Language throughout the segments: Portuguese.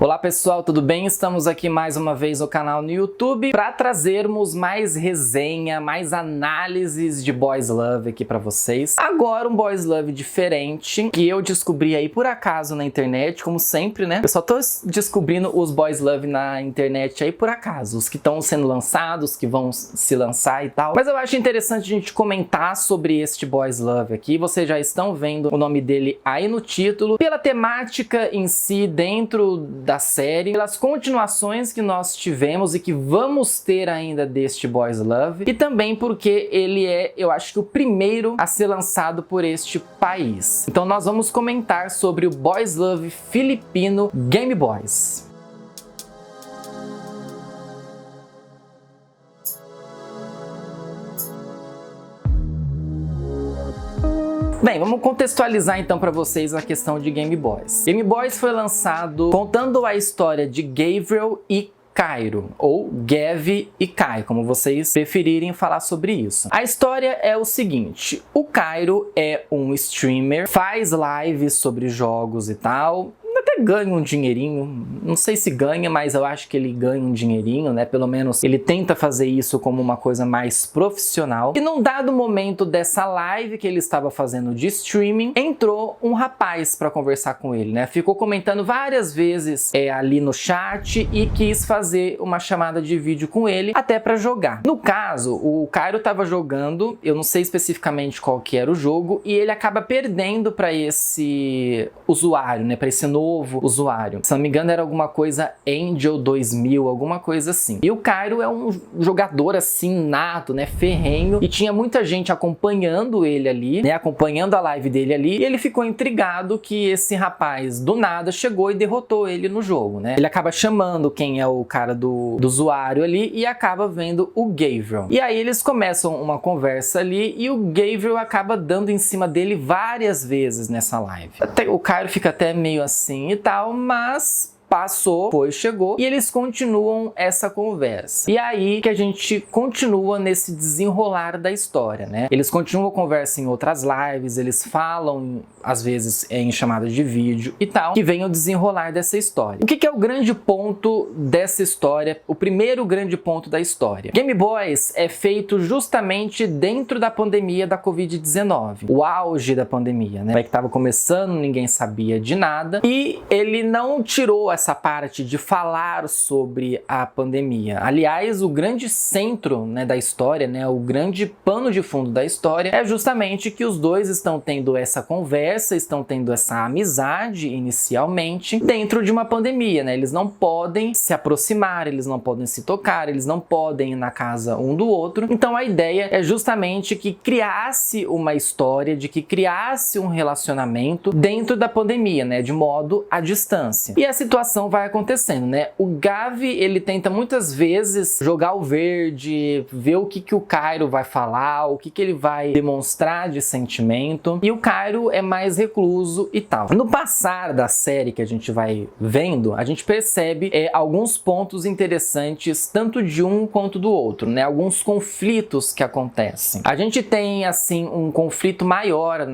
Olá pessoal, tudo bem? Estamos aqui mais uma vez no canal no YouTube para trazermos mais resenha, mais análises de Boys Love aqui para vocês. Agora um Boys Love diferente, que eu descobri aí por acaso na internet, como sempre, né? Eu só tô descobrindo os Boys Love na internet aí por acaso, os que estão sendo lançados, que vão se lançar e tal. Mas eu acho interessante a gente comentar sobre este Boys Love aqui. Vocês já estão vendo o nome dele aí no título, pela temática em si dentro da série, pelas continuações que nós tivemos e que vamos ter ainda deste Boys Love, e também porque ele é, eu acho que o primeiro a ser lançado por este país. Então nós vamos comentar sobre o Boys Love filipino Game Boys. Bem, vamos contextualizar então para vocês a questão de Game Boys. Game Boys foi lançado contando a história de Gabriel e Cairo, ou Gavi e Kai, como vocês preferirem falar sobre isso. A história é o seguinte: o Cairo é um streamer, faz lives sobre jogos e tal, até ganha um dinheirinho, não sei se ganha, mas eu acho que ele ganha um dinheirinho, né? Pelo menos ele tenta fazer isso como uma coisa mais profissional. E num dado momento dessa live que ele estava fazendo de streaming, entrou um rapaz para conversar com ele, né? Ficou comentando várias vezes ali no chat e quis fazer uma chamada de vídeo com ele, até para jogar. No caso, o Cairo estava jogando, eu não sei especificamente qual que era o jogo, e ele acaba perdendo para esse usuário, né? Para esse novo usuário. Se não me engano era alguma coisa Angel 2000, alguma coisa assim. E o Cairo é um jogador assim nato, né, ferrenho, e tinha muita gente acompanhando ele ali, né, acompanhando a live dele ali, e ele ficou intrigado que esse rapaz do nada chegou e derrotou ele no jogo, né? Ele acaba chamando quem é o cara do usuário ali e acaba vendo o Gabriel. E aí eles começam uma conversa ali e o Gabriel acaba dando em cima dele várias vezes nessa live. Até, o Cairo fica até meio assim e tal, mas passou, chegou, e eles continuam essa conversa. E aí que a gente continua nesse desenrolar da história, né? Eles continuam a conversa em outras lives, eles falam, às vezes, em chamadas de vídeo e tal, que vem o desenrolar dessa história. O que é o grande ponto dessa história? O primeiro grande ponto da história. Game Boys é feito justamente dentro da pandemia da Covid-19. O auge da pandemia, né? Que estava começando, ninguém sabia de nada, e ele não tirou essa parte de falar sobre a pandemia. Aliás, o grande centro, né, da história, né, o grande pano de fundo da história é justamente que os dois estão tendo essa conversa, estão tendo essa amizade inicialmente dentro de uma pandemia, né? Eles não podem se aproximar, eles não podem se tocar, eles não podem ir na casa um do outro. Então a ideia é justamente que criasse uma história, de que criasse um relacionamento dentro da pandemia, né, de modo à distância. E a situação vai acontecendo, né? O Gavi, ele tenta muitas vezes jogar o verde, ver o que o Cairo vai falar, o que ele vai demonstrar de sentimento, e o Cairo é mais recluso e tal. No passar da série que a gente vai vendo, a gente percebe alguns pontos interessantes, tanto de um quanto do outro, né? Alguns conflitos que acontecem. A gente tem, assim, um conflito maior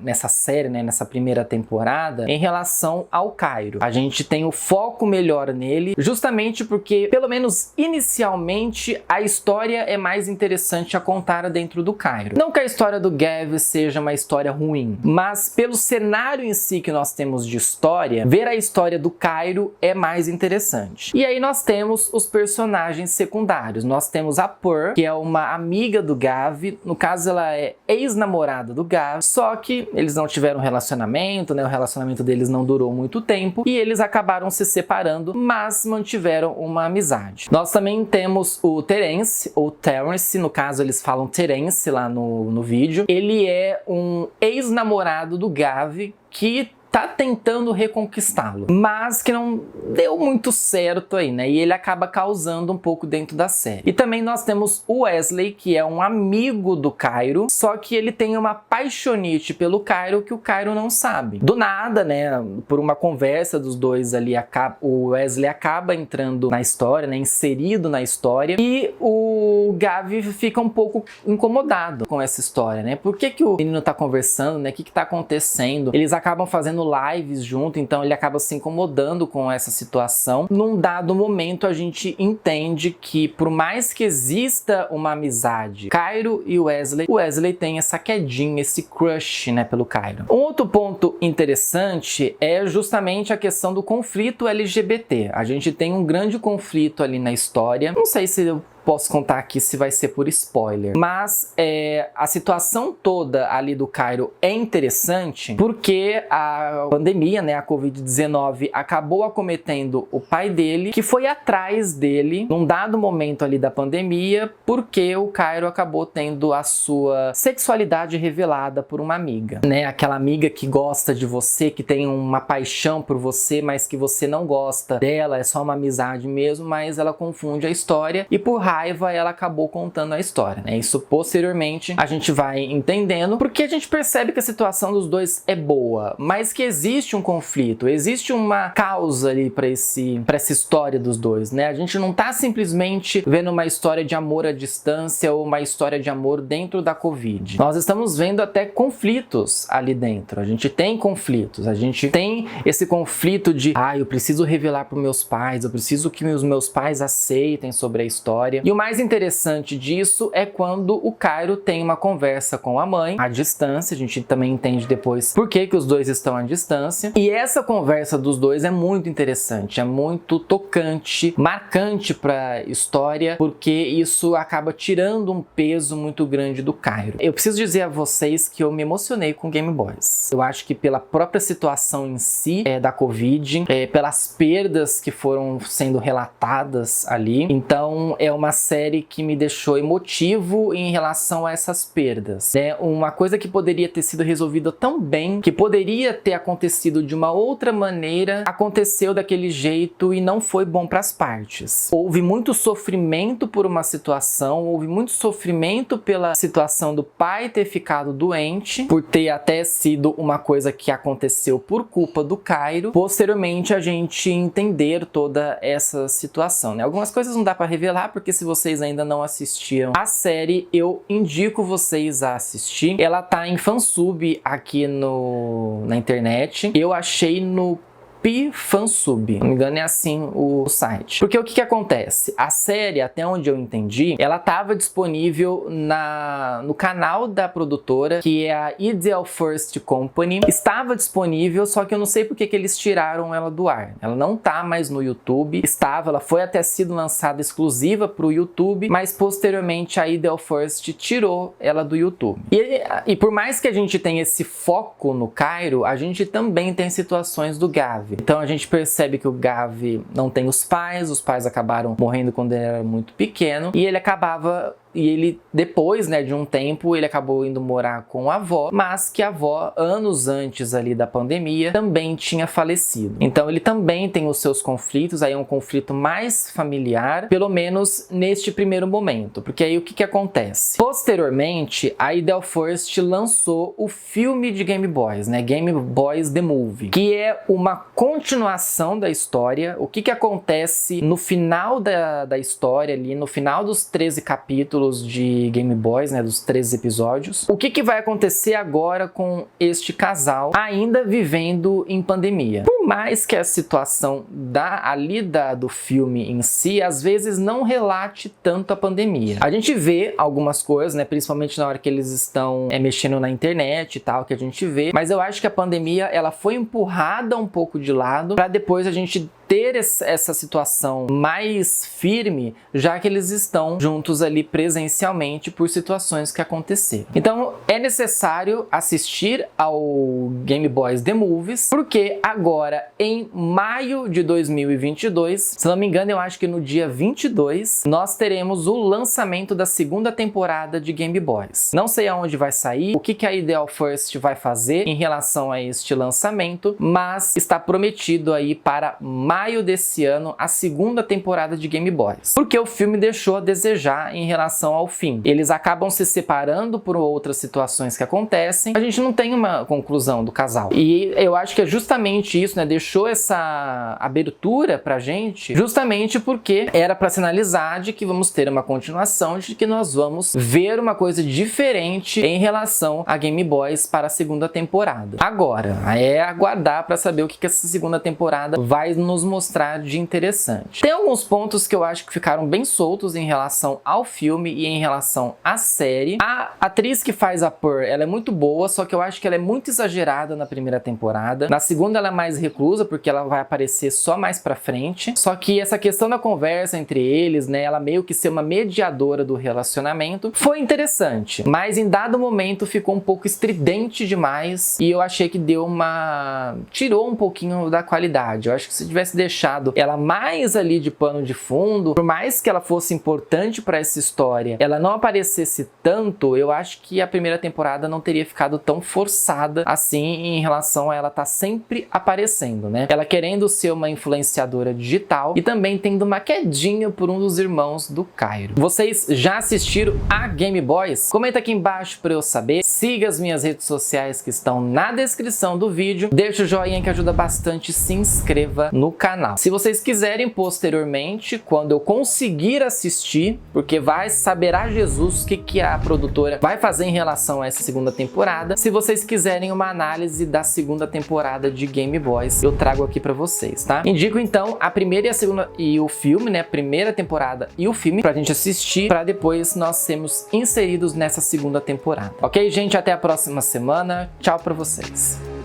nessa série, né? Nessa primeira temporada, em relação ao Cairo. A gente tem o foco melhor nele, justamente porque, pelo menos inicialmente, a história é mais interessante a contar dentro do Cairo. Não que a história do Gav seja uma história ruim, mas pelo cenário em si que nós temos de história, ver a história do Cairo é mais interessante. E aí nós temos os personagens secundários. Nós temos a Pearl, que é uma amiga do Gav, no caso ela é ex-namorada do Gav, só que eles não tiveram relacionamento, né? O relacionamento deles não durou muito tempo, e eles acabaram se separando, mas mantiveram uma amizade. Nós também temos o Terence, ou Terence, no caso eles falam Terence lá no vídeo. Ele é um ex-namorado do Gav que tá tentando reconquistá-lo, mas que não deu muito certo aí, né? E ele acaba causando um pouco dentro da série. E também nós temos o Wesley, que é um amigo do Cairo, só que ele tem uma paixonite pelo Cairo que o Cairo não sabe. Do nada, né? Por uma conversa dos dois ali, o Wesley acaba entrando na história, né? Inserido na história, e o Gavi fica um pouco incomodado com essa história, né? Por que o menino tá conversando, né? O que tá acontecendo? Eles acabam fazendo lives junto, então ele acaba se incomodando com essa situação. Num dado momento a gente entende que por mais que exista uma amizade, Cairo e Wesley, o Wesley tem essa quedinha, esse crush, né, pelo Cairo. Um outro ponto interessante é justamente a questão do conflito LGBT. A gente tem um grande conflito ali na história. Não sei se eu posso contar aqui se vai ser por spoiler, mas a situação toda ali do Cairo é interessante porque a pandemia, né, a Covid-19, acabou acometendo o pai dele, que foi atrás dele num dado momento ali da pandemia, porque o Cairo acabou tendo a sua sexualidade revelada por uma amiga, né, aquela amiga que gosta de você, que tem uma paixão por você, mas que você não gosta dela, é só uma amizade mesmo, mas ela confunde a história e por raiva ela acabou contando a história, né? Isso posteriormente a gente vai entendendo, porque a gente percebe que a situação dos dois é boa, mas que existe um conflito, existe uma causa ali para essa história dos dois, né? A gente não tá simplesmente vendo uma história de amor à distância ou uma história de amor dentro da Covid. Nós estamos vendo até conflitos ali dentro. A gente tem conflitos, a gente tem esse conflito de eu preciso revelar para meus pais, eu preciso que os meus pais aceitem sobre a história. E o mais interessante disso é quando o Cairo tem uma conversa com a mãe à distância. A gente também entende depois por que os dois estão à distância. E essa conversa dos dois é muito interessante, é muito tocante, marcante para a história, porque isso acaba tirando um peso muito grande do Cairo. Eu preciso dizer a vocês que eu me emocionei com Game Boys. Eu acho que pela própria situação em si da Covid, pelas perdas que foram sendo relatadas ali. Então é uma série que me deixou emotivo em relação a essas perdas. Uma coisa que poderia ter sido resolvida tão bem, que poderia ter acontecido de uma outra maneira, aconteceu daquele jeito e não foi bom para as partes. Houve muito sofrimento por uma situação, houve muito sofrimento pela situação do pai ter ficado doente, por ter até sido uma coisa que aconteceu por culpa do Cairo. Posteriormente a gente entender toda essa situação, né? Algumas coisas não dá para revelar, porque se vocês ainda não assistiram a série, eu indico vocês a assistir. Ela tá em fansub aqui na internet. Eu achei no Fansub, se não me engano é assim o site. Porque o que acontece? A série, até onde eu entendi, ela estava disponível no canal da produtora, que é a Ideal First Company. Estava disponível, só que eu não sei porque que eles tiraram ela do ar. Ela não tá mais no YouTube. Ela foi até sido lançada exclusiva para o YouTube, mas posteriormente a Ideal First tirou ela do YouTube. E por mais que a gente tenha esse foco no Cairo, a gente também tem situações do Gavi. Então a gente percebe que o Gavi não tem os pais acabaram morrendo quando ele era muito pequeno, e ele depois, né, de um tempo, ele acabou indo morar com a avó, mas que a avó, anos antes ali da pandemia, também tinha falecido. Então ele também tem os seus conflitos, aí é um conflito mais familiar, pelo menos neste primeiro momento, porque aí o que acontece? Posteriormente, a Ideal First lançou o filme de Game Boys, né, Game Boys The Movie, que é uma continuação da história. O que acontece no final da história ali, no final dos 13 capítulos de Game Boys, né, dos 13 episódios. O que vai acontecer agora com este casal ainda vivendo em pandemia? Por mais que a situação do filme em si, às vezes não relate tanto a pandemia. A gente vê algumas coisas, né, principalmente na hora que eles estão mexendo na internet e tal, que a gente vê, mas eu acho que a pandemia, ela foi empurrada um pouco de lado para depois a gente ter essa situação mais firme, já que eles estão juntos ali presencialmente por situações que aconteceram. Então é necessário assistir ao Game Boys The Movies, porque agora em maio de 2022, se não me engano eu acho que no dia 22, nós teremos o lançamento da segunda temporada de Game Boys. Não sei aonde vai sair, o que a Ideal First vai fazer em relação a este lançamento, mas está prometido aí para maio maio desse ano a segunda temporada de Game Boys, porque o filme deixou a desejar em relação ao fim. Eles acabam se separando por outras situações que acontecem, a gente não tem uma conclusão do casal. E eu acho que é justamente isso, né? Deixou essa abertura pra gente, justamente porque era pra sinalizar de que vamos ter uma continuação, de que nós vamos ver uma coisa diferente em relação a Game Boys para a segunda temporada. Agora, é aguardar pra saber o que essa segunda temporada vai nos mostrar de interessante. Tem alguns pontos que eu acho que ficaram bem soltos em relação ao filme e em relação à série. A atriz que faz a Pearl, ela é muito boa, só que eu acho que ela é muito exagerada na primeira temporada. Na segunda ela é mais reclusa, porque ela vai aparecer só mais pra frente. Só que essa questão da conversa entre eles, né, ela meio que ser uma mediadora do relacionamento, foi interessante. Mas em dado momento ficou um pouco estridente demais e eu achei que tirou um pouquinho da qualidade. Eu acho que se tivesse deixado ela mais ali de pano de fundo, por mais que ela fosse importante pra essa história, ela não aparecesse tanto, eu acho que a primeira temporada não teria ficado tão forçada assim em relação a ela estar sempre aparecendo, né? Ela querendo ser uma influenciadora digital e também tendo uma quedinha por um dos irmãos do Cairo. Vocês já assistiram a Game Boys? Comenta aqui embaixo para eu saber. Siga as minhas redes sociais que estão na descrição do vídeo. Deixa o joinha que ajuda bastante. Se inscreva no canal. Se vocês quiserem posteriormente, quando eu conseguir assistir, porque vai saber a Jesus o que a produtora vai fazer em relação a essa segunda temporada. Se vocês quiserem uma análise da segunda temporada de Game Boys, eu trago aqui pra vocês, tá? Indico então a primeira e a segunda e o filme, né? Primeira temporada e o filme pra gente assistir, pra depois nós sermos inseridos nessa segunda temporada. Ok, gente? Até a próxima semana. Tchau pra vocês.